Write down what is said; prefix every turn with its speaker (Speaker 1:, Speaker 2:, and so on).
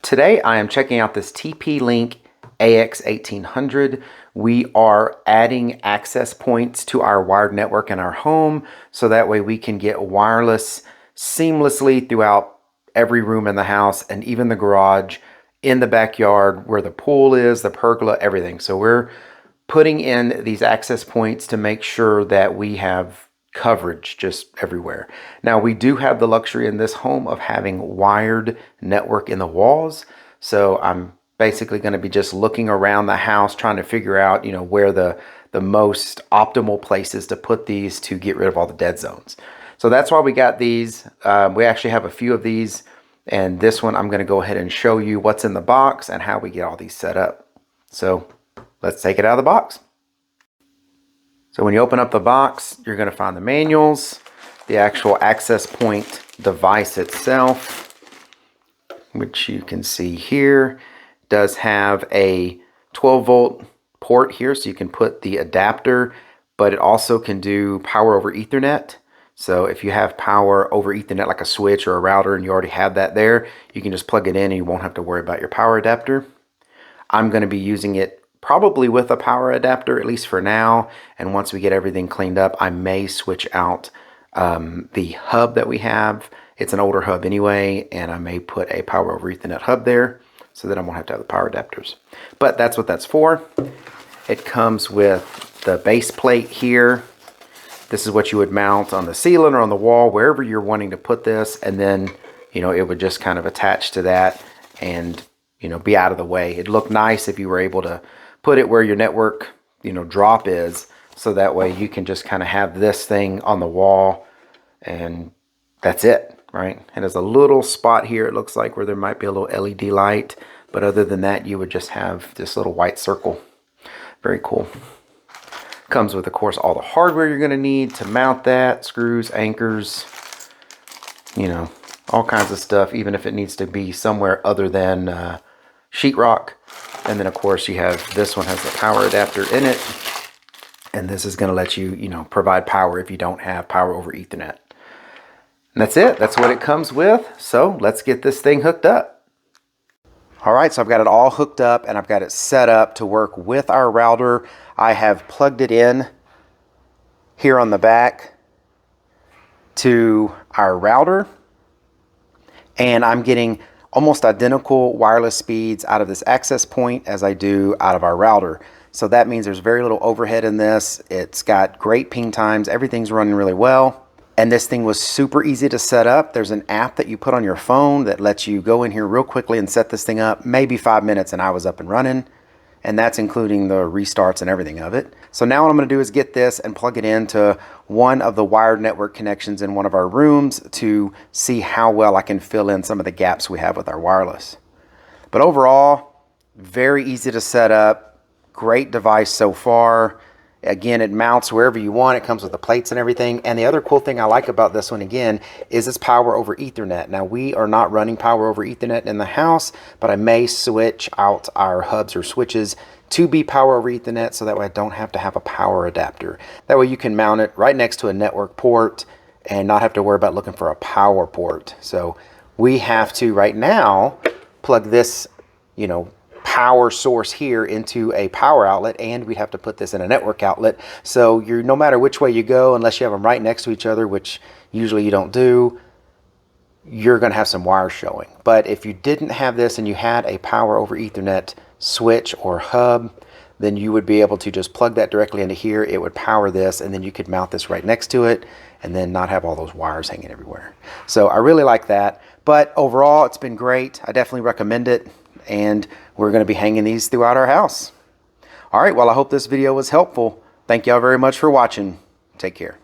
Speaker 1: Today I am checking out this TP-Link AX1800. We are adding access points to our wired network in our home so that way we can get wireless seamlessly throughout every room in the house and even the garage, in the backyard where the pool is, the pergola, everything. So we're putting in these access points to make sure that we have coverage just everywhere. Now we do have the luxury in this home of having wired network in the walls. So I'm basically going to be just looking around the house trying to figure out, where the most optimal places to put these to get rid of all the dead zones. So that's why we got these. We actually have a few of these, and this one I'm going to go ahead and show you what's in the box and how we get all these set up. So let's take it out of the box. So when you open up the box, you're going to find the manuals, the actual access point device itself, which you can see here does have a 12-volt port here, so you can put the adapter, but it also can do power over Ethernet. So if you have power over Ethernet like a switch or a router and you already have that there, you can just plug it in and you won't have to worry about your power adapter. I'm going to be using it probably with a power adapter, at least for now. And once we get everything cleaned up, I may switch out the hub that we have. It's an older hub anyway, and I may put a power over Ethernet hub there so that I won't have to have the power adapters. But that's what that's for. It comes with the base plate here. This is what you would mount on the ceiling or on the wall, wherever you're wanting to put this. And then, it would just kind of attach to that and, be out of the way. It'd look nice if you were able to put it where your network, drop is. So that way you can just kind of have this thing on the wall and that's it, right? And there's a little spot here, it looks like, where there might be a little LED light. But other than that, you would just have this little white circle. Very cool. Comes with, of course, all the hardware you're going to need to mount that. Screws, anchors, all kinds of stuff, even if it needs to be somewhere other than sheetrock. And then, of course, you have this one has the power adapter in it. And this is going to let you, provide power if you don't have power over Ethernet. And that's it. That's what it comes with. So let's get this thing hooked up. All right, so I've got it all hooked up and I've got it set up to work with our router. I have plugged it in here on the back to our router, and I'm getting almost identical wireless speeds out of this access point as I do out of our router. So that means there's very little overhead in this. It's got great ping times. Everything's running really well. And this thing was super easy to set up. There's an app that you put on your phone that lets you go in here real quickly and set this thing up. Maybe 5 minutes and I was up and running. And that's including the restarts and everything of it. So now what I'm going to do is get this and plug it into one of the wired network connections in one of our rooms to see how well I can fill in some of the gaps we have with our wireless. But overall, very easy to set up. Great device so far. Again, it mounts wherever you want. It comes with the plates and everything. And the other cool thing I like about this one, again, is it's power over Ethernet. Now, we are not running power over Ethernet in the house, but I may switch out our hubs or switches to be power over Ethernet so that way I don't have to have a power adapter. That way you can mount it right next to a network port and not have to worry about looking for a power port. So we have to, right now, plug this, power source here into a power outlet, and we'd have to put this in a network outlet. So no matter which way you go, unless you have them right next to each other, which usually you don't do, you're going to have some wires showing. But if you didn't have this and you had a power over Ethernet switch or hub, then you would be able to just plug that directly into here. It would power this, and then you could mount this right next to it and then not have all those wires hanging everywhere. So I really like that. But overall, it's been great. I definitely recommend it. And we're going to be hanging these throughout our house. All right, well, I hope this video was helpful. Thank y'all very much for watching. Take care.